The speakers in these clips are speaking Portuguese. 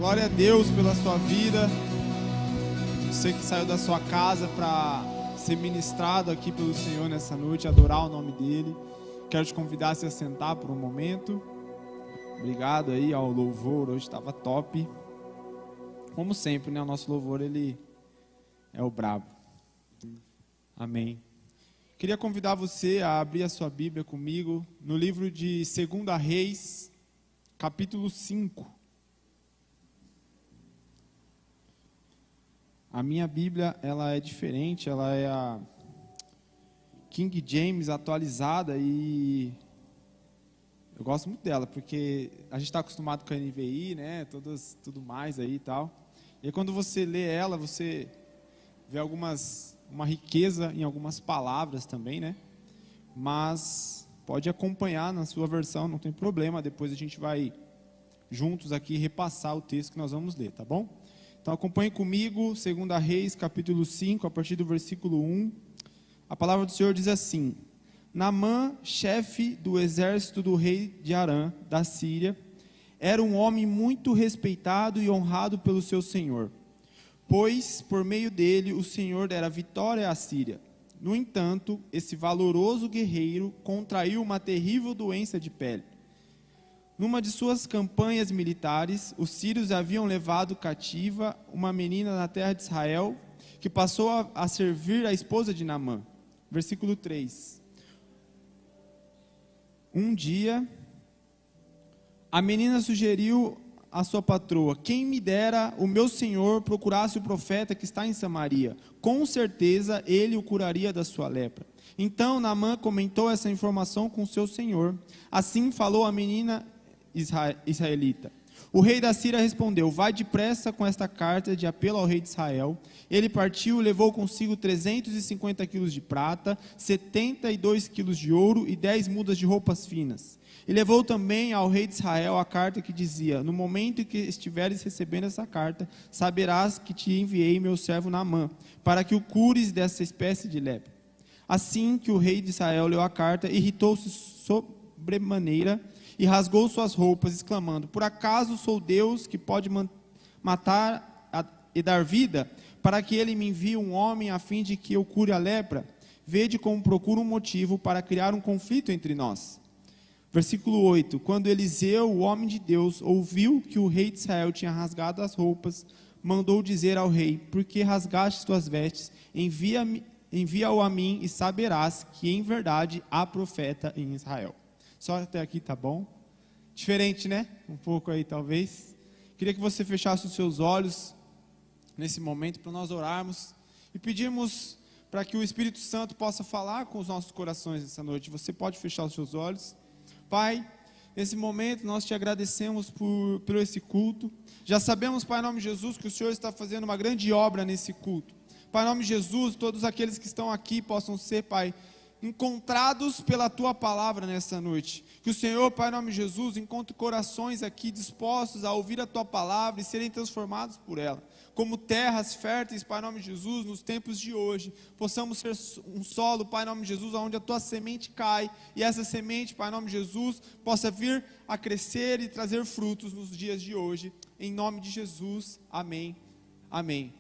Glória a Deus pela sua vida. Você que saiu da sua casa para ser ministrado aqui pelo Senhor nessa noite, adorar o nome dEle. Quero te convidar a se assentar por um momento. Obrigado aí ao louvor, hoje estava top. Como sempre, né? O nosso louvor, ele é o brabo. Amém. Queria convidar você a abrir a sua Bíblia comigo no livro de 2 Reis, capítulo 5. A minha Bíblia, ela é diferente, ela é a King James atualizada e eu gosto muito dela, porque a gente está acostumado com a NVI, né, tudo mais aí e tal. E aí, quando você lê ela, você vê uma riqueza em algumas palavras também, né? Mas pode acompanhar na sua versão, não tem problema, depois a gente vai juntos aqui repassar o texto que nós vamos ler, tá bom? Então acompanhe comigo, 2 Reis, capítulo 5, a partir do versículo 1. A palavra do Senhor diz assim: Naamã, chefe do exército do rei de Arã, da Síria, era um homem muito respeitado e honrado pelo seu senhor, pois por meio dele o Senhor dera vitória à Síria. No entanto, esse valoroso guerreiro contraiu uma terrível doença de pele. Numa de suas campanhas militares, os sírios haviam levado cativa uma menina na terra de Israel, que passou a servir a esposa de Naamã. Versículo 3. Um dia, a menina sugeriu à sua patroa: quem me dera o meu senhor procurasse o profeta que está em Samaria, com certeza ele o curaria da sua lepra. Então Naamã comentou essa informação com seu senhor. Assim falou a menina israelita. O rei da Síria respondeu: vai depressa com esta carta de apelo ao rei de Israel. Ele partiu e levou consigo 350 quilos de prata, 72 quilos de ouro e 10 mudas de roupas finas. E levou também ao rei de Israel a carta que dizia: no momento em que estiveres recebendo essa carta, saberás que te enviei meu servo Naamã, para que o cures dessa espécie de lepra. Assim que o rei de Israel leu a carta, irritou-se sobremaneira e rasgou suas roupas, exclamando: por acaso sou Deus que pode matar e dar vida, para que ele me envie um homem a fim de que eu cure a lepra? Vede como procuro um motivo para criar um conflito entre nós. Versículo 8. Quando Eliseu, o homem de Deus, ouviu que o rei de Israel tinha rasgado as roupas, mandou dizer ao rei: por que rasgaste tuas vestes? Envia-o a mim e saberás que em verdade há profeta em Israel. Só até aqui tá bom? Diferente, né? Um pouco aí talvez. Queria que você fechasse os seus olhos nesse momento para nós orarmos e pedirmos para que o Espírito Santo possa falar com os nossos corações essa noite. Você pode fechar os seus olhos. Pai, nesse momento nós te agradecemos por esse culto. Já sabemos, Pai, em nome de Jesus, que o Senhor está fazendo uma grande obra nesse culto. Pai, em nome de Jesus, todos aqueles que estão aqui possam ser, Pai, encontrados pela Tua palavra nessa noite. Que o Senhor, Pai, em nome de Jesus, encontre corações aqui dispostos a ouvir a Tua palavra e serem transformados por ela. Como terras férteis, Pai, em nome de Jesus, nos tempos de hoje, possamos ser um solo, Pai, em nome de Jesus, onde a Tua semente cai, e essa semente, Pai, em nome de Jesus, possa vir a crescer e trazer frutos nos dias de hoje. Em nome de Jesus, amém, amém.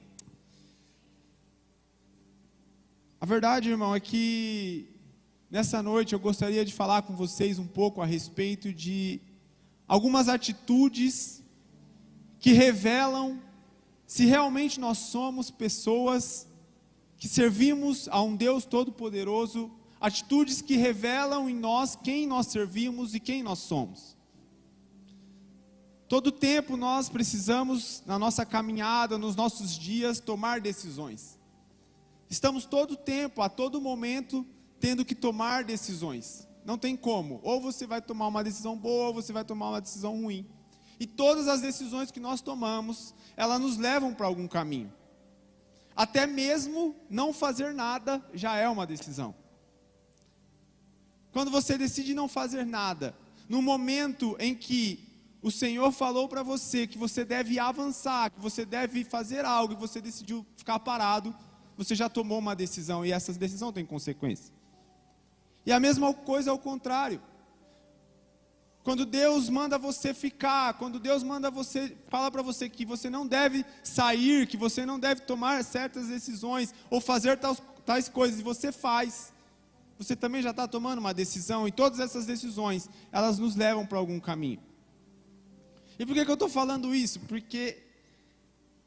A verdade, irmão, é que nessa noite eu gostaria de falar com vocês um pouco a respeito de algumas atitudes que revelam se realmente nós somos pessoas que servimos a um Deus Todo-Poderoso, atitudes que revelam em nós quem nós servimos e quem nós somos. Todo tempo nós precisamos, na nossa caminhada, nos nossos dias, tomar decisões. Estamos todo tempo, a todo momento, tendo que tomar decisões. Não tem como. Ou você vai tomar uma decisão boa, ou você vai tomar uma decisão ruim. E todas as decisões que nós tomamos, elas nos levam para algum caminho. Até mesmo não fazer nada já é uma decisão. Quando você decide não fazer nada, no momento em que o Senhor falou para você que você deve avançar, que você deve fazer algo, e você decidiu ficar parado, você já tomou uma decisão, e essa decisão tem consequência. E a mesma coisa ao contrário. Quando Deus manda você ficar, quando Deus manda você, fala para você que você não deve sair, que você não deve tomar certas decisões, ou fazer tais coisas, e você faz, você também já está tomando uma decisão, e todas essas decisões, elas nos levam para algum caminho. E por que eu estou falando isso? Porque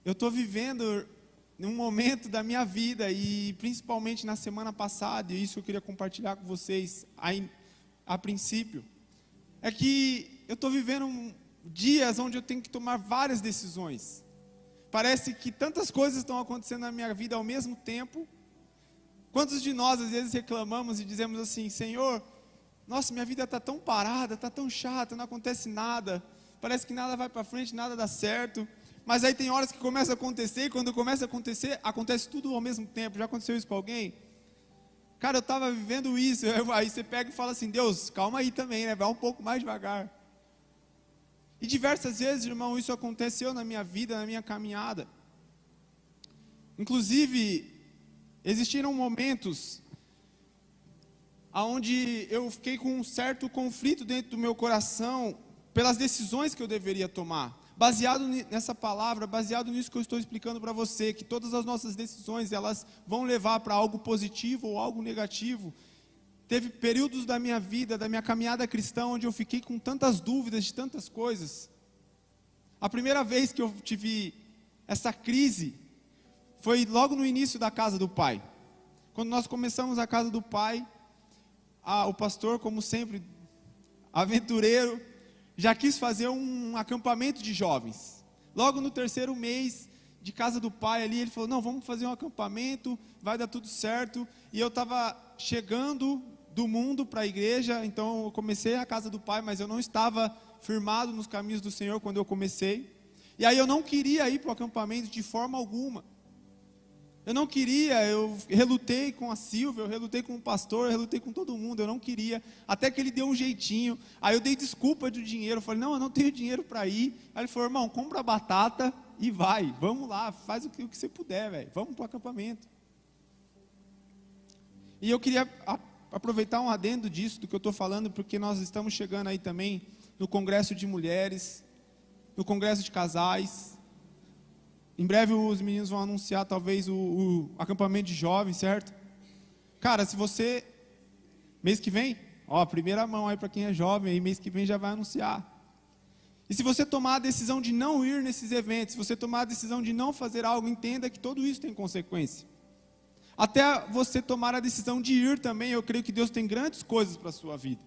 eu estou vivendo num momento da minha vida, e principalmente na semana passada, e isso eu queria compartilhar com vocês a princípio, é que eu estou vivendo dias onde eu tenho que tomar várias decisões. Parece que tantas coisas estão acontecendo na minha vida ao mesmo tempo. Quantos de nós às vezes reclamamos e dizemos assim: Senhor, nossa, minha vida está tão parada, está tão chata, não acontece nada, parece que nada vai para frente, nada dá certo. Mas aí tem horas que começa a acontecer, e quando começa a acontecer, acontece tudo ao mesmo tempo. Já aconteceu isso com alguém? Cara, eu estava vivendo isso. Aí você pega e fala assim: Deus, calma aí também, né? Vai um pouco mais devagar. E diversas vezes, irmão, isso aconteceu na minha vida, na minha caminhada. Inclusive, existiram momentos onde eu fiquei com um certo conflito dentro do meu coração pelas decisões que eu deveria tomar. Baseado nessa palavra, baseado nisso que eu estou explicando para você, que todas as nossas decisões, elas vão levar para algo positivo ou algo negativo. Teve períodos da minha vida, da minha caminhada cristã, onde eu fiquei com tantas dúvidas de tantas coisas. A primeira vez que eu tive essa crise foi logo no início da casa do Pai. Quando nós começamos a casa do Pai, o pastor, como sempre, aventureiro, já quis fazer um acampamento de jovens. Logo no 3º mês de casa do Pai ali, ele falou: não, vamos fazer um acampamento, vai dar tudo certo. E eu estava chegando do mundo para a igreja, então eu comecei a casa do Pai, mas eu não estava firmado nos caminhos do Senhor quando eu comecei. E aí eu não queria ir para o acampamento de forma alguma. Eu não queria, eu relutei com a Silvia, eu relutei com o pastor, eu relutei com todo mundo, eu não queria, até que ele deu um jeitinho. Aí eu dei desculpa do dinheiro, eu falei: não, eu não tenho dinheiro para ir. Aí ele falou: irmão, compra a batata e vai, vamos lá, faz o que você puder, velho, vamos para o acampamento. E eu queria aproveitar um adendo disso, do que eu estou falando, porque nós estamos chegando aí também no congresso de mulheres, no congresso de casais. Em breve os meninos vão anunciar talvez o acampamento de jovens, certo? Cara, se você, mês que vem, primeira mão aí para quem é jovem, aí mês que vem já vai anunciar. E se você tomar a decisão de não ir nesses eventos, se você tomar a decisão de não fazer algo, entenda que tudo isso tem consequência. Até você tomar a decisão de ir também, eu creio que Deus tem grandes coisas para a sua vida.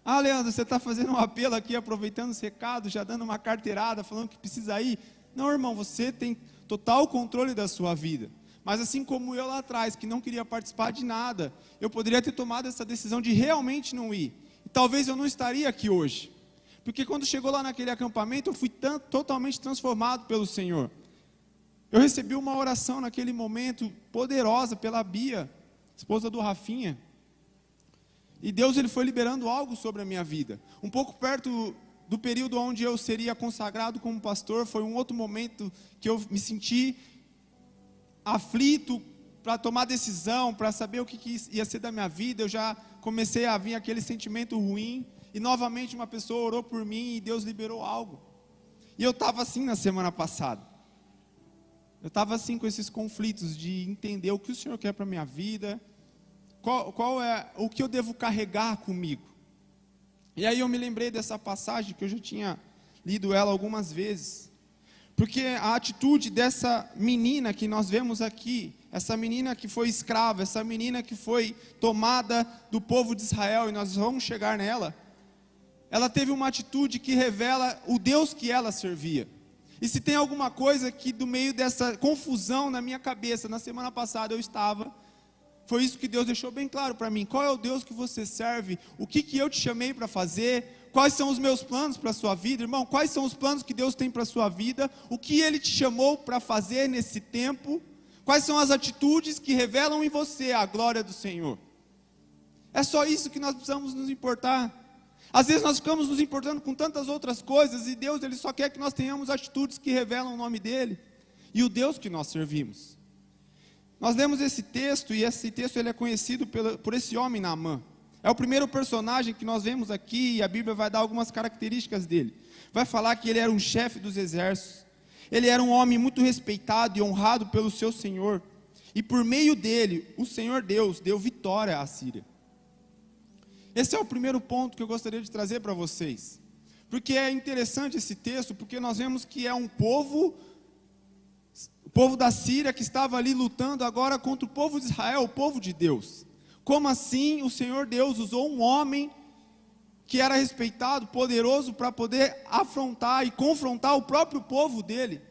Leandro, você está fazendo um apelo aqui, aproveitando esse recado, já dando uma carteirada, falando que precisa ir. Não, irmão, você tem total controle da sua vida. Mas assim como eu lá atrás, que não queria participar de nada, eu poderia ter tomado essa decisão de realmente não ir. E talvez eu não estaria aqui hoje. Porque quando chegou lá naquele acampamento, eu fui totalmente transformado pelo Senhor. Eu recebi uma oração naquele momento poderosa pela Bia, esposa do Rafinha. E Deus, ele foi liberando algo sobre a minha vida. Um pouco perto do período onde eu seria consagrado como pastor, foi um outro momento que eu me senti aflito para tomar decisão, para saber o que ia ser da minha vida. Eu já comecei a vir aquele sentimento ruim, e novamente uma pessoa orou por mim e Deus liberou algo. E eu estava assim na semana passada. Eu estava assim com esses conflitos de entender o que o Senhor quer para a minha vida, qual é o que eu devo carregar comigo. E aí eu me lembrei dessa passagem, que eu já tinha lido ela algumas vezes, porque a atitude dessa menina que nós vemos aqui, essa menina que foi escrava, essa menina que foi tomada do povo de Israel, e nós vamos chegar nela, ela teve uma atitude que revela o Deus que ela servia. E se tem alguma coisa que do meio dessa confusão na minha cabeça, na semana passada eu estava, foi isso que Deus deixou bem claro para mim. Qual é o Deus que você serve? O que eu te chamei para fazer? Quais são os meus planos para a sua vida? Irmão, quais são os planos que Deus tem para a sua vida? O que Ele te chamou para fazer nesse tempo? Quais são as atitudes que revelam em você a glória do Senhor? É só isso que nós precisamos nos importar. Às vezes nós ficamos nos importando com tantas outras coisas, e Deus, Ele só quer que nós tenhamos atitudes que revelam o nome dEle e o Deus que nós servimos. Nós lemos esse texto, e esse texto ele é conhecido por esse homem, Naamã. É o primeiro personagem que nós vemos aqui, e a Bíblia vai dar algumas características dele. Vai falar que ele era um chefe dos exércitos, ele era um homem muito respeitado e honrado pelo seu Senhor, e por meio dele, o Senhor Deus deu vitória à Síria. Esse é o primeiro ponto que eu gostaria de trazer para vocês, porque é interessante esse texto, porque nós vemos que é um povo, o povo da Síria que estava ali lutando agora contra o povo de Israel, o povo de Deus. Como assim o Senhor Deus usou um homem que era respeitado, poderoso, para poder afrontar e confrontar o próprio povo dele?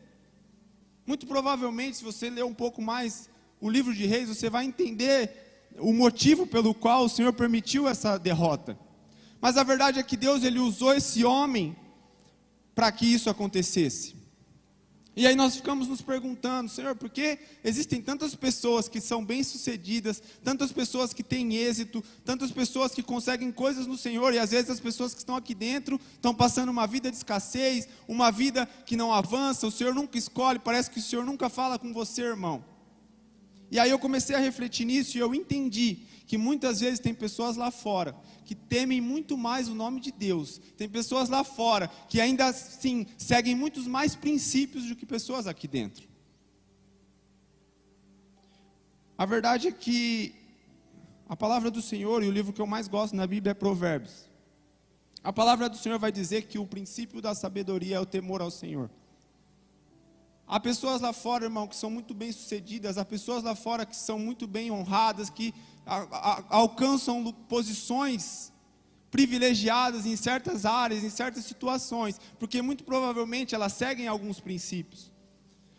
Muito provavelmente, se você ler um pouco mais o livro de Reis, você vai entender o motivo pelo qual o Senhor permitiu essa derrota. Mas a verdade é que Deus, ele usou esse homem para que isso acontecesse. E aí nós ficamos nos perguntando: Senhor, por que existem tantas pessoas que são bem-sucedidas, tantas pessoas que têm êxito, tantas pessoas que conseguem coisas no Senhor, e às vezes as pessoas que estão aqui dentro estão passando uma vida de escassez, uma vida que não avança, o Senhor nunca escolhe, parece que o Senhor nunca fala com você, irmão. E aí eu comecei a refletir nisso e eu entendi que muitas vezes tem pessoas lá fora que temem muito mais o nome de Deus. Tem pessoas lá fora que ainda assim seguem muitos mais princípios do que pessoas aqui dentro. A verdade é que a palavra do Senhor, e o livro que eu mais gosto na Bíblia é Provérbios. A palavra do Senhor vai dizer que o princípio da sabedoria é o temor ao Senhor. Há pessoas lá fora, irmão, que são muito bem sucedidas, há pessoas lá fora que são muito bem honradas, que alcançam posições privilegiadas em certas áreas, em certas situações, porque muito provavelmente elas seguem alguns princípios.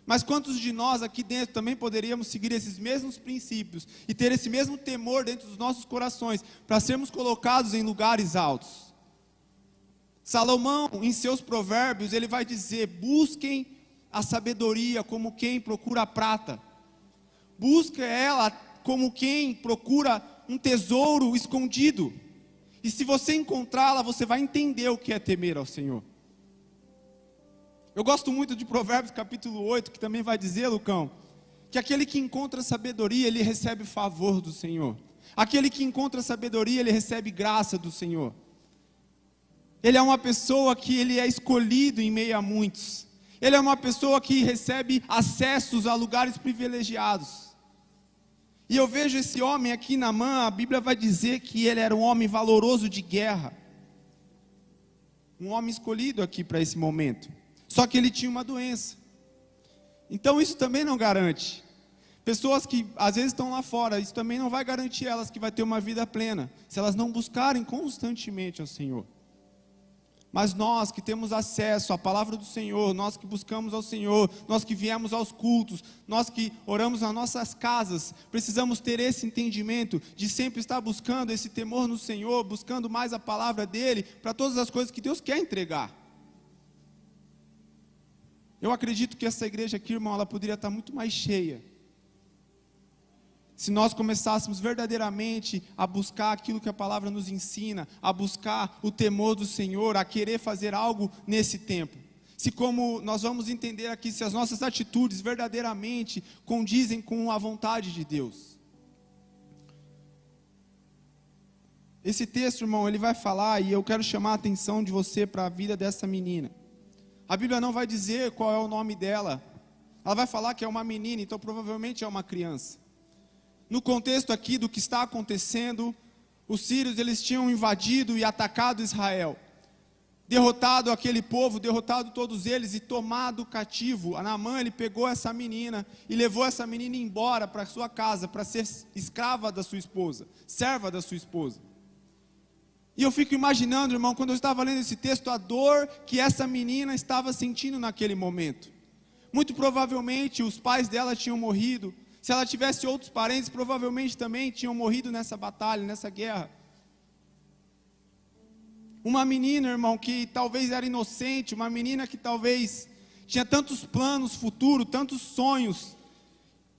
Mas quantos de nós aqui dentro também poderíamos seguir esses mesmos princípios e ter esse mesmo temor dentro dos nossos corações, para sermos colocados em lugares altos? Salomão, em seus provérbios, ele vai dizer: busquem a sabedoria como quem procura a prata, busca ela como quem procura um tesouro escondido, e se você encontrá-la, você vai entender o que é temer ao Senhor. Eu gosto muito de Provérbios capítulo 8, que também vai dizer, Lucão, que aquele que encontra sabedoria, ele recebe favor do Senhor. Aquele que encontra sabedoria, ele recebe graça do Senhor. Ele é uma pessoa que ele é escolhido em meio a muitos. Ele é uma pessoa que recebe acessos a lugares privilegiados. E eu vejo esse homem aqui, Naamã, a Bíblia vai dizer que ele era um homem valoroso de guerra. Um homem escolhido aqui para esse momento. Só que ele tinha uma doença. Então isso também não garante. Pessoas que às vezes estão lá fora, isso também não vai garantir elas que vai ter uma vida plena, se elas não buscarem constantemente ao Senhor. Mas nós que temos acesso à palavra do Senhor, nós que buscamos ao Senhor, nós que viemos aos cultos, nós que oramos nas nossas casas, precisamos ter esse entendimento de sempre estar buscando esse temor no Senhor, buscando mais a palavra dEle, para todas as coisas que Deus quer entregar. Eu acredito que essa igreja aqui, irmão, ela poderia estar muito mais cheia, se nós começássemos verdadeiramente a buscar aquilo que a palavra nos ensina, a buscar o temor do Senhor, a querer fazer algo nesse tempo. Se, como nós vamos entender aqui, se as nossas atitudes verdadeiramente condizem com a vontade de Deus. Esse texto, irmão, ele vai falar, e eu quero chamar a atenção de você para a vida dessa menina. A Bíblia não vai dizer qual é o nome dela. Ela vai falar que é uma menina, então provavelmente é uma criança. No contexto aqui do que está acontecendo, os sírios, eles tinham invadido e atacado Israel, derrotado aquele povo, derrotado todos eles e tomado cativo. Naamã, ele pegou essa menina e levou essa menina embora para sua casa, para ser escrava da sua esposa, serva da sua esposa. E eu fico imaginando, irmão, quando eu estava lendo esse texto, a dor que essa menina estava sentindo naquele momento. Muito provavelmente os pais dela tinham morrido. Se ela tivesse outros parentes, provavelmente também tinham morrido nessa batalha, nessa guerra. Uma menina, irmão, que talvez era inocente, uma menina que talvez tinha tantos planos futuros, tantos sonhos.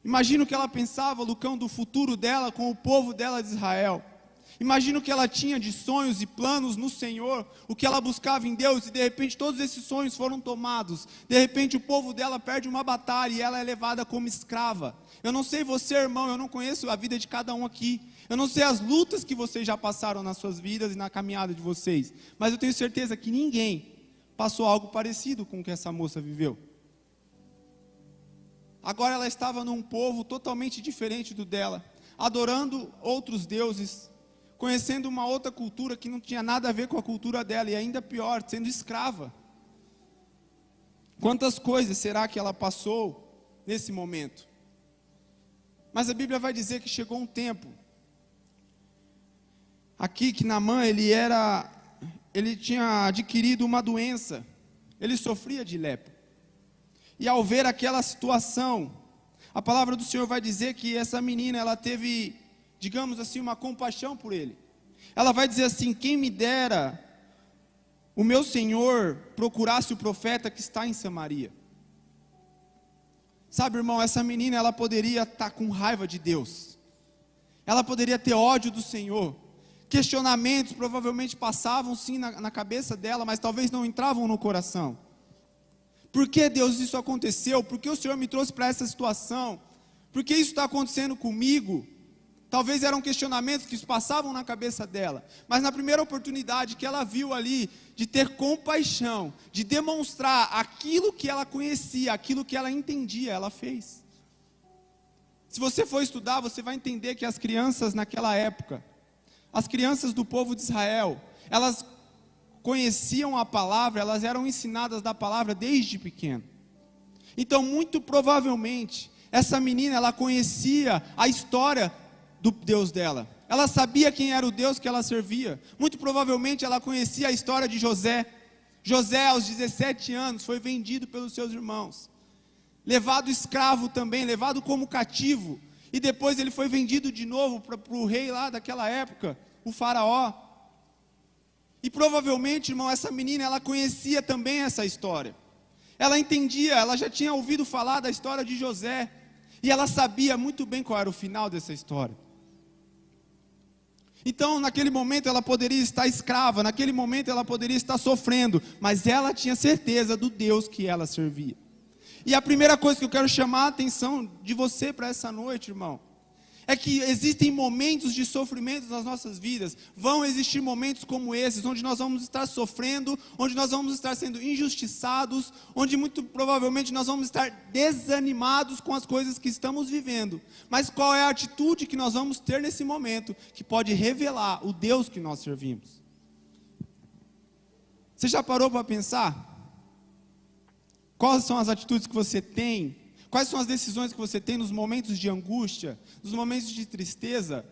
Imagina o que ela pensava, Lucão, do futuro dela com o povo dela de Israel. Imagina o que ela tinha de sonhos e planos no Senhor, o que ela buscava em Deus, e de repente todos esses sonhos foram tomados. De repente o povo dela perde uma batalha e ela é levada como escrava. Eu não sei você, irmão, eu não conheço a vida de cada um aqui. Eu não sei as lutas que vocês já passaram nas suas vidas e na caminhada de vocês. Mas eu tenho certeza que ninguém passou algo parecido com o que essa moça viveu. Agora ela estava num povo totalmente diferente do dela, adorando outros deuses, conhecendo uma outra cultura que não tinha nada a ver com a cultura dela, e ainda pior, sendo escrava. Quantas coisas será que ela passou nesse momento? Mas a Bíblia vai dizer que chegou um tempo, aqui que Naamã, ele tinha adquirido uma doença, ele sofria de lepra, e ao ver aquela situação, a palavra do Senhor vai dizer que essa menina, ela teve, digamos assim, uma compaixão por ele. Ela vai dizer assim: quem me dera o meu Senhor procurasse o profeta que está em Samaria. Sabe, irmão, essa menina, ela poderia estar com raiva de Deus, ela poderia ter ódio do Senhor, questionamentos provavelmente passavam sim na cabeça dela, mas talvez não entravam no coração. Por que, Deus, isso aconteceu? Por que o Senhor me trouxe para essa situação? Por que isso está acontecendo comigo? Talvez eram questionamentos que passavam na cabeça dela, mas na primeira oportunidade que ela viu ali, de ter compaixão, de demonstrar aquilo que ela conhecia, aquilo que ela entendia, ela fez. Se você for estudar, você vai entender que as crianças naquela época, as crianças do povo de Israel, elas conheciam a palavra, elas eram ensinadas da palavra desde pequeno. Então, muito provavelmente, essa menina, ela conhecia a história do Deus dela. Ela sabia quem era o Deus que ela servia. Muito provavelmente, ela conhecia a história de José. José, aos 17 anos, foi vendido pelos seus irmãos. Levado escravo também, levado como cativo. E depois ele foi vendido de novo para o rei lá daquela época, o faraó. E provavelmente, irmão, essa menina, ela conhecia também essa história. Ela entendia, ela já tinha ouvido falar da história de José. E ela sabia muito bem qual era o final dessa história. Então, naquele momento, ela poderia estar escrava, naquele momento, ela poderia estar sofrendo, mas ela tinha certeza do Deus que ela servia. E a primeira coisa que eu quero chamar a atenção de você para essa noite, irmão, é que existem momentos de sofrimento nas nossas vidas. Vão existir momentos como esses, onde nós vamos estar sofrendo, onde nós vamos estar sendo injustiçados, onde muito provavelmente nós vamos estar desanimados com as coisas que estamos vivendo. Mas qual é a atitude que nós vamos ter nesse momento, que pode revelar o Deus que nós servimos? Você já parou para pensar? Quais são as atitudes que você tem? Quais são as decisões que você tem nos momentos de angústia, nos momentos de tristeza,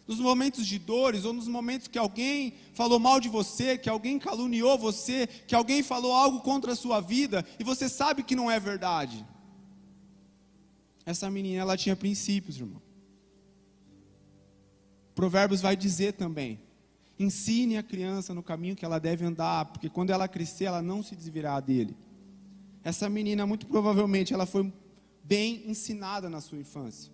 nos momentos de dores, ou nos momentos que alguém falou mal de você, que alguém caluniou você, que alguém falou algo contra a sua vida, e você sabe que não é verdade? Essa menina, ela tinha princípios, irmão. Provérbios vai dizer também: ensine a criança no caminho que ela deve andar, porque quando ela crescer, ela não se desvirá dele. Essa menina, muito provavelmente, ela foi bem ensinada na sua infância.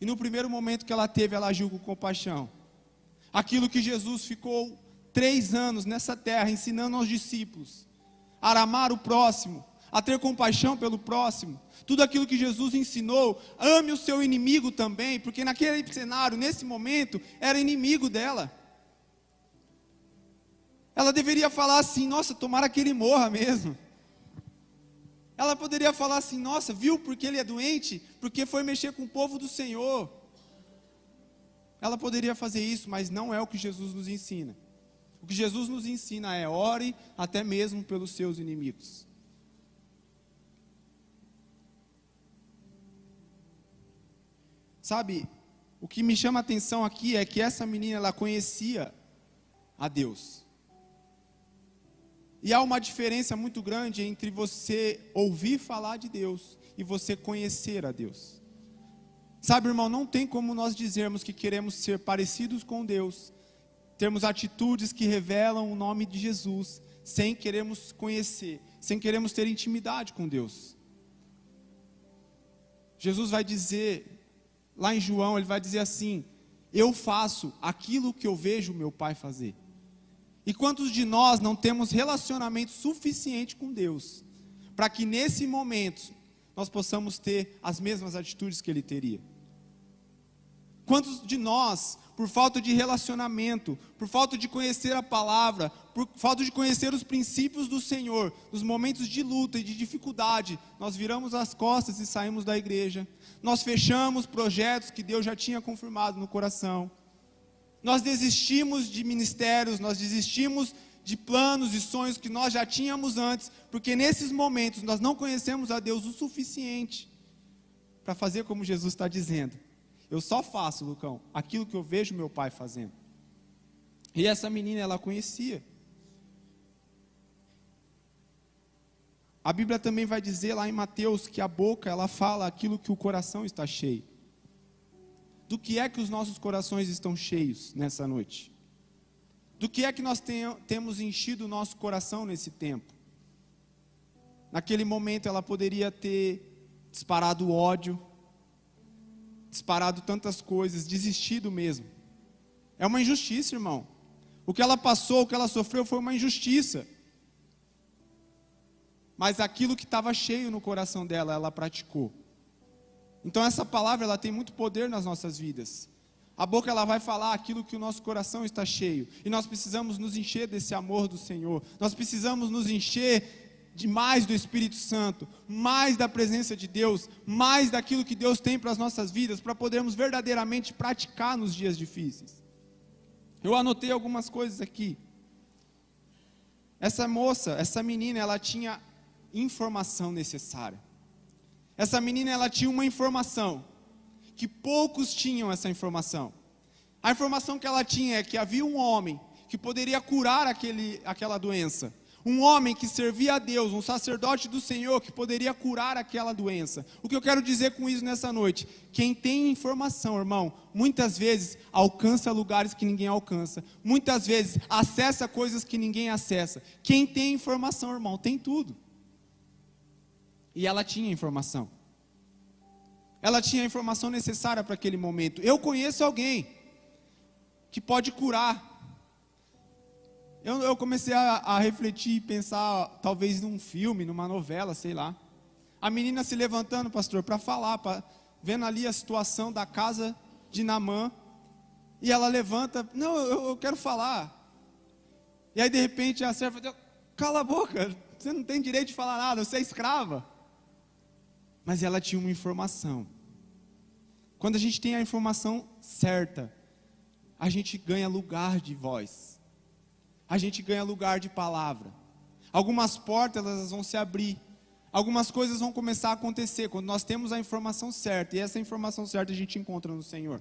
E no primeiro momento que ela teve, ela agiu com compaixão. Aquilo que Jesus ficou 3 anos nessa terra ensinando aos discípulos, a amar o próximo, a ter compaixão pelo próximo. Tudo aquilo que Jesus ensinou, ame o seu inimigo também, porque naquele cenário, nesse momento, era inimigo dela. Ela deveria falar assim: nossa, tomara que ele morra mesmo. Ela poderia falar assim: nossa, viu porque ele é doente? Porque foi mexer com o povo do Senhor. Ela poderia fazer isso, mas não é o que Jesus nos ensina. O que Jesus nos ensina é: ore até mesmo pelos seus inimigos. Sabe, o que me chama a atenção aqui é que essa menina, ela conhecia a Deus. E há uma diferença muito grande entre você ouvir falar de Deus e você conhecer a Deus. Sabe, irmão, não tem como nós dizermos que queremos ser parecidos com Deus, termos atitudes que revelam o nome de Jesus, sem querermos conhecer, sem querermos ter intimidade com Deus. Jesus vai dizer, lá em João, ele vai dizer assim, eu faço aquilo que eu vejo meu pai fazer. E quantos de nós não temos relacionamento suficiente com Deus, para que nesse momento nós possamos ter as mesmas atitudes que Ele teria? Quantos de nós, por falta de relacionamento, por falta de conhecer a palavra, por falta de conhecer os princípios do Senhor, nos momentos de luta e de dificuldade, nós viramos as costas e saímos da igreja, nós fechamos projetos que Deus já tinha confirmado no coração, nós desistimos de ministérios, nós desistimos de planos e sonhos que nós já tínhamos antes, porque nesses momentos nós não conhecemos a Deus o suficiente para fazer como Jesus está dizendo. Eu só faço, Lucão, aquilo que eu vejo meu pai fazendo. E essa menina, ela conhecia. A Bíblia também vai dizer lá em Mateus que a boca, ela fala aquilo que o coração está cheio. Do que é que os nossos corações estão cheios nessa noite? Do que é que nós temos enchido o nosso coração nesse tempo? Naquele momento ela poderia ter disparado ódio, disparado tantas coisas, desistido mesmo. É uma injustiça, irmão. O que ela passou, o que ela sofreu foi uma injustiça. Mas aquilo que estava cheio no coração dela, ela praticou. Então essa palavra, ela tem muito poder nas nossas vidas. A boca, ela vai falar aquilo que o nosso coração está cheio. E nós precisamos nos encher desse amor do Senhor. Nós precisamos nos encher de mais do Espírito Santo, mais da presença de Deus, mais daquilo que Deus tem para as nossas vidas, para podermos verdadeiramente praticar nos dias difíceis. Eu anotei algumas coisas aqui. Essa moça, essa menina, ela tinha informação necessária. Essa menina, ela tinha uma informação, que poucos tinham essa informação. A informação que ela tinha é que havia um homem que poderia curar aquela doença. Um homem que servia a Deus, um sacerdote do Senhor que poderia curar aquela doença. O que eu quero dizer com isso nessa noite? Quem tem informação, irmão, muitas vezes alcança lugares que ninguém alcança. Muitas vezes acessa coisas que ninguém acessa. Quem tem informação, irmão, tem tudo. E ela tinha informação. Ela tinha a informação necessária para aquele momento. Eu conheço alguém que pode curar. Eu comecei a refletir e pensar, talvez num filme, numa novela, sei lá. A menina se levantando, pastor, para falar, vendo ali a situação da casa de Naamã. E ela levanta, não, eu quero falar. E aí de repente a serva diz, cala a boca, você não tem direito de falar nada, você é escrava. Mas ela tinha uma informação. Quando a gente tem a informação certa, a gente ganha lugar de voz. A gente ganha lugar de palavra. Algumas portas, elas vão se abrir. Algumas coisas vão começar a acontecer quando nós temos a informação certa. E essa informação certa a gente encontra no Senhor.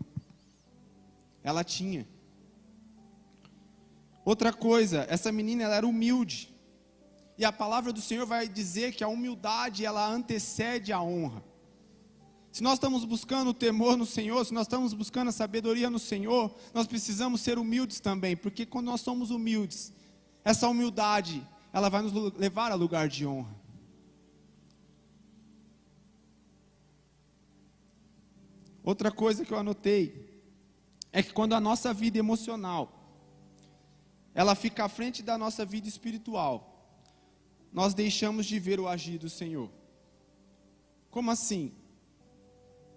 Ela tinha. Outra coisa, essa menina, ela era humilde. E a palavra do Senhor vai dizer que a humildade, ela antecede a honra. Se nós estamos buscando o temor no Senhor, se nós estamos buscando a sabedoria no Senhor, nós precisamos ser humildes também, porque quando nós somos humildes, essa humildade, ela vai nos levar a lugar de honra. Outra coisa que eu anotei, é que quando a nossa vida emocional, ela fica à frente da nossa vida espiritual, nós deixamos de ver o agir do Senhor. Como assim?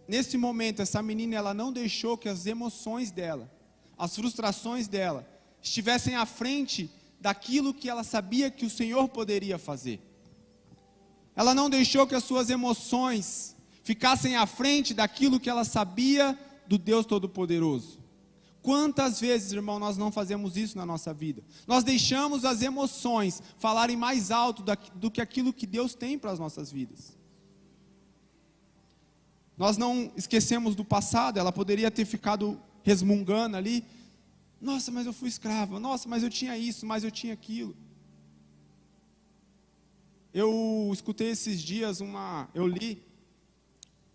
Nesse momento, essa menina, ela não deixou que as emoções dela, as frustrações dela, estivessem à frente daquilo que ela sabia que o Senhor poderia fazer. Ela não deixou que as suas emoções ficassem à frente daquilo que ela sabia do Deus Todo-Poderoso. Quantas vezes, irmão, nós não fazemos isso na nossa vida? Nós deixamos as emoções falarem mais alto do que aquilo que Deus tem para as nossas vidas. Nós não esquecemos do passado, ela poderia ter ficado resmungando ali. Nossa, mas eu fui escrava. Nossa, mas eu tinha isso, mas eu tinha aquilo. Eu escutei esses dias eu li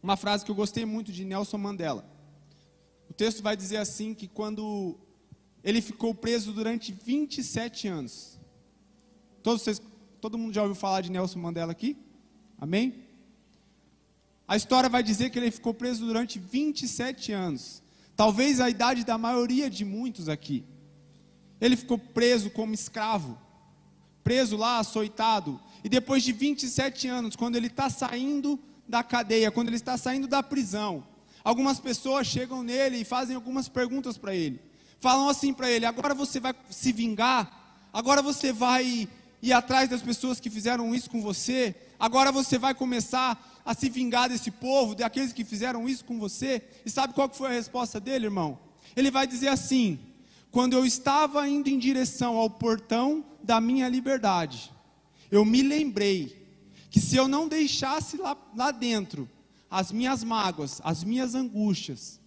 uma frase que eu gostei muito de Nelson Mandela. O texto vai dizer assim, que quando ele ficou preso durante 27 anos. Todo mundo já ouviu falar de Nelson Mandela aqui? Amém? A história vai dizer que ele ficou preso durante 27 anos. talvez a idade da maioria de muitos aqui. Ele ficou preso como escravo, preso lá, açoitado, e depois de 27 anos, quando ele está saindo da cadeia, quando ele está saindo da prisão, algumas pessoas chegam nele e fazem algumas perguntas para ele, falam assim para ele: agora você vai se vingar? Agora você vai ir atrás das pessoas que fizeram isso com você? Agora você vai começar a se vingar desse povo, daqueles que fizeram isso com você? E sabe qual que foi a resposta dele, irmão? Ele vai dizer assim: quando eu estava indo em direção ao portão da minha liberdade, eu me lembrei que se eu não deixasse lá dentro as minhas mágoas, as minhas angústias,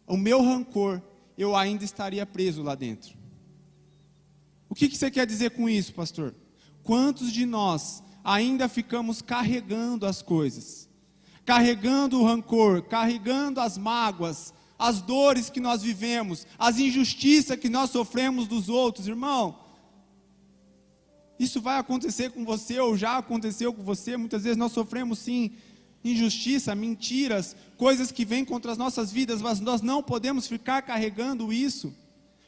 o meu rancor, eu ainda estaria preso lá dentro. O que você quer dizer com isso, pastor? Quantos de nós ainda ficamos carregando as coisas, carregando o rancor, carregando as mágoas, as dores que nós vivemos, as injustiças que nós sofremos dos outros? Irmão, isso vai acontecer com você, ou já aconteceu com você. Muitas vezes nós sofremos sim injustiça, mentiras, coisas que vêm contra as nossas vidas, mas nós não podemos ficar carregando isso,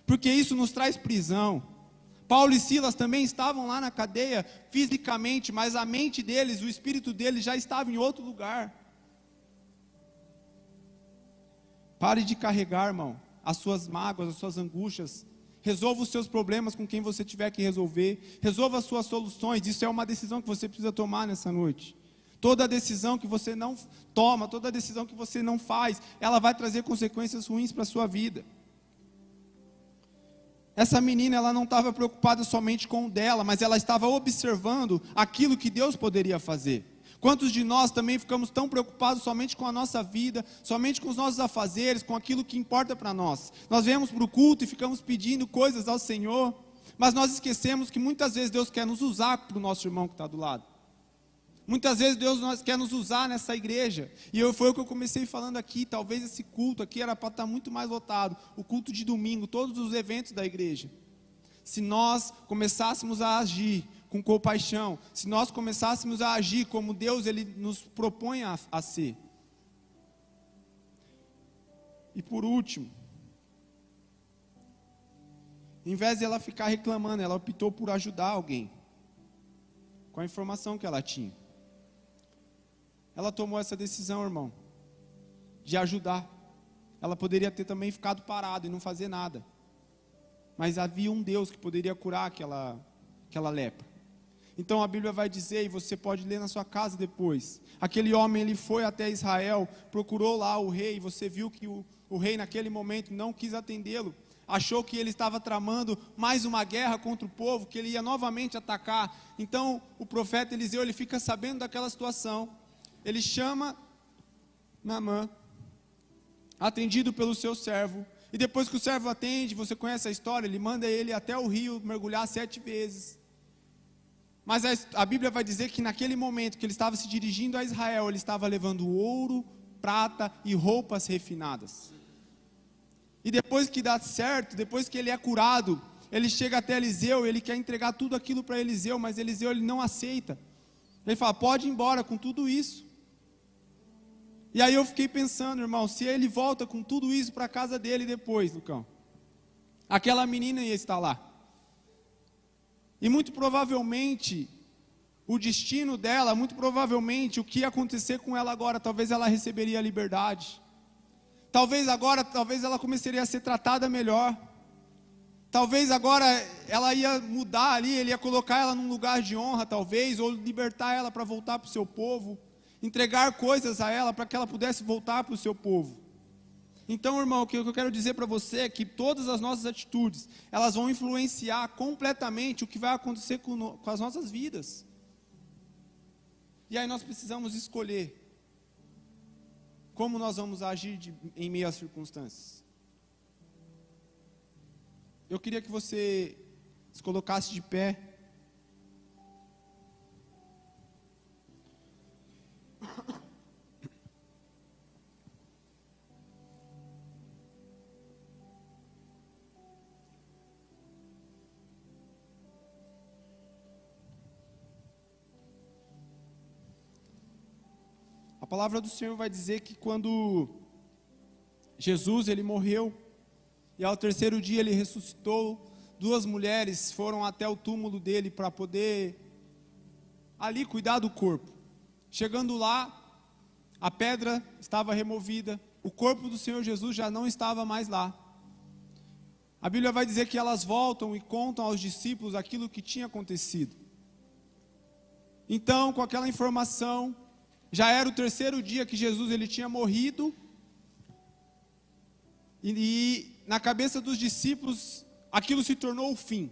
porque isso nos traz prisão. Paulo e Silas também estavam lá na cadeia fisicamente, mas a mente deles, o espírito deles já estava em outro lugar. Pare de carregar, irmão, as suas mágoas, as suas angústias. Resolva os seus problemas com quem você tiver que resolver. Resolva as suas soluções. Isso é uma decisão que você precisa tomar nessa noite. Toda decisão que você não toma, toda decisão que você não faz, ela vai trazer consequências ruins para a sua vida. Essa menina, ela não estava preocupada somente com o dela, mas ela estava observando aquilo que Deus poderia fazer. Quantos de nós também ficamos tão preocupados somente com a nossa vida, somente com os nossos afazeres, com aquilo que importa para nós? Nós viemos para o culto e ficamos pedindo coisas ao Senhor, mas nós esquecemos que muitas vezes Deus quer nos usar para o nosso irmão que está do lado. Muitas vezes Deus quer nos usar nessa igreja, e foi o que eu comecei falando aqui. Talvez esse culto aqui era para estar muito mais lotado, o culto de domingo, todos os eventos da igreja. Se nós começássemos a agir com compaixão, se nós começássemos a agir como Deus Ele nos propõe a ser. E por último, em vez de ela ficar reclamando, ela optou por ajudar alguém, com a informação que ela tinha. Ela tomou essa decisão, irmão, de ajudar. Ela poderia ter também ficado parada e não fazer nada, mas havia um Deus que poderia curar aquela lepra. Então a Bíblia vai dizer, e você pode ler na sua casa depois, aquele homem, ele foi até Israel, procurou lá o rei, e você viu que o rei naquele momento não quis atendê-lo, achou que ele estava tramando mais uma guerra contra o povo, que ele ia novamente atacar. Então o profeta Eliseu, ele fica sabendo daquela situação, ele chama Naamã, atendido pelo seu servo, e depois que o servo atende, você conhece a história, ele manda ele até o rio mergulhar 7 vezes, mas a Bíblia vai dizer que naquele momento que ele estava se dirigindo a Israel, ele estava levando ouro, prata e roupas refinadas. E depois que dá certo, depois que ele é curado, ele chega até Eliseu, ele quer entregar tudo aquilo para Eliseu, mas Eliseu ele não aceita. Ele fala: pode ir embora com tudo isso. E aí eu fiquei pensando, irmão, se ele volta com tudo isso para a casa dele depois, Lucão, aquela menina ia estar lá. E muito provavelmente, o destino dela, muito provavelmente, o que ia acontecer com ela agora, talvez ela receberia a liberdade. Talvez ela começaria a ser tratada melhor. Talvez agora ela ia mudar ali, ele ia colocar ela num lugar de honra, talvez, ou libertar ela para voltar para o seu povo, entregar coisas a ela para que ela pudesse voltar para o seu povo. Então, irmão, o que eu quero dizer para você é que todas as nossas atitudes, elas vão influenciar completamente o que vai acontecer com as nossas vidas. E aí nós precisamos escolher como nós vamos agir em meio às circunstâncias. Eu queria que você se colocasse de pé. A palavra do Senhor vai dizer que quando Jesus, ele morreu, e ao terceiro dia ele ressuscitou. 2 mulheres foram até o túmulo dele para poder ali cuidar do corpo. Chegando lá, a pedra estava removida, o corpo do Senhor Jesus já não estava mais lá. A Bíblia vai dizer que elas voltam e contam aos discípulos aquilo que tinha acontecido. Então, com aquela informação, já era o terceiro dia que Jesus ele tinha morrido, e na cabeça dos discípulos aquilo se tornou o fim.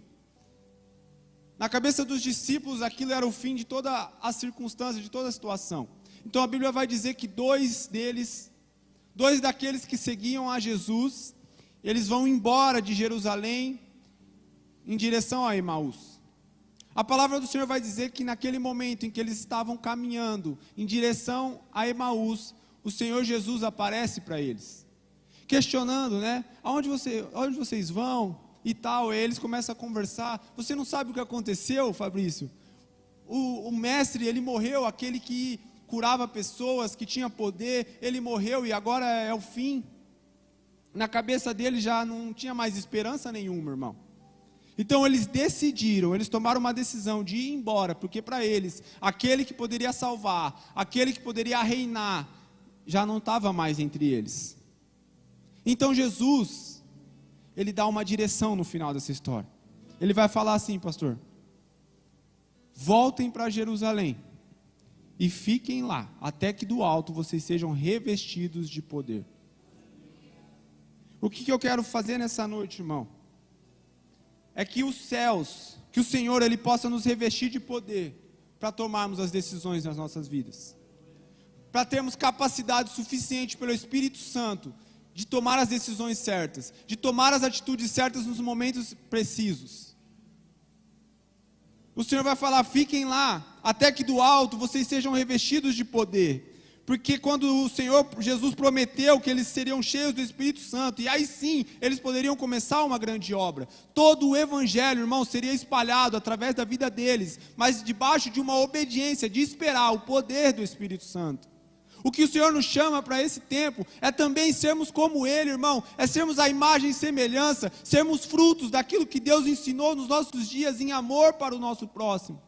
Na cabeça dos discípulos aquilo era o fim de toda a circunstância, de toda a situação. Então a Bíblia vai dizer que dois daqueles que seguiam a Jesus, eles vão embora de Jerusalém em direção a Emaús. A palavra do Senhor vai dizer que naquele momento em que eles estavam caminhando em direção a Emaús, o Senhor Jesus aparece para eles, questionando, né? Aonde vocês vão e tal. E eles começam a conversar. Você não sabe o que aconteceu, Fabrício? O mestre, ele morreu, aquele que curava pessoas, que tinha poder, ele morreu e agora é o fim. Na cabeça dele já não tinha mais esperança nenhuma, irmão. Então eles tomaram uma decisão de ir embora, porque para eles, aquele que poderia salvar, aquele que poderia reinar, já não estava mais entre eles. Então Jesus, ele dá uma direção no final dessa história. Ele vai falar assim, pastor: voltem para Jerusalém e fiquem lá, até que do alto vocês sejam revestidos de poder. O que eu quero fazer nessa noite, irmão? É que os céus, que o Senhor ele possa nos revestir de poder para tomarmos as decisões nas nossas vidas, para termos capacidade suficiente pelo Espírito Santo de tomar as decisões certas, de tomar as atitudes certas nos momentos precisos. O Senhor vai falar: fiquem lá, até que do alto vocês sejam revestidos de poder. Porque quando o Senhor Jesus prometeu que eles seriam cheios do Espírito Santo, e aí sim, eles poderiam começar uma grande obra. Todo o Evangelho, irmão, seria espalhado através da vida deles, mas debaixo de uma obediência, de esperar o poder do Espírito Santo. O que o Senhor nos chama para esse tempo é também sermos como Ele, irmão, é sermos a imagem e semelhança, sermos frutos daquilo que Deus ensinou nos nossos dias em amor para o nosso próximo.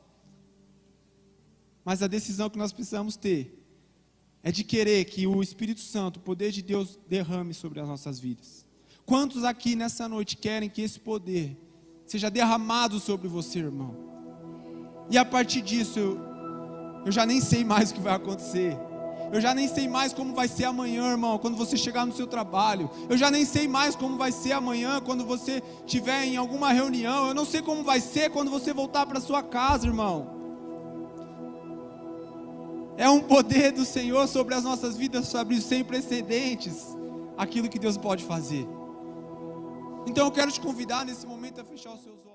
Mas a decisão que nós precisamos ter é de querer que o Espírito Santo, o poder de Deus, derrame sobre as nossas vidas. Quantos aqui nessa noite querem que esse poder seja derramado sobre você, irmão? E a partir disso, eu já nem sei mais o que vai acontecer. Eu já nem sei mais como vai ser amanhã, irmão, quando você chegar no seu trabalho. Eu já nem sei mais como vai ser amanhã, quando você estiver em alguma reunião. Eu não sei como vai ser quando você voltar para sua casa, irmão. É um poder do Senhor sobre as nossas vidas, sobre sem precedentes, aquilo que Deus pode fazer. Então eu quero te convidar nesse momento a fechar os seus olhos.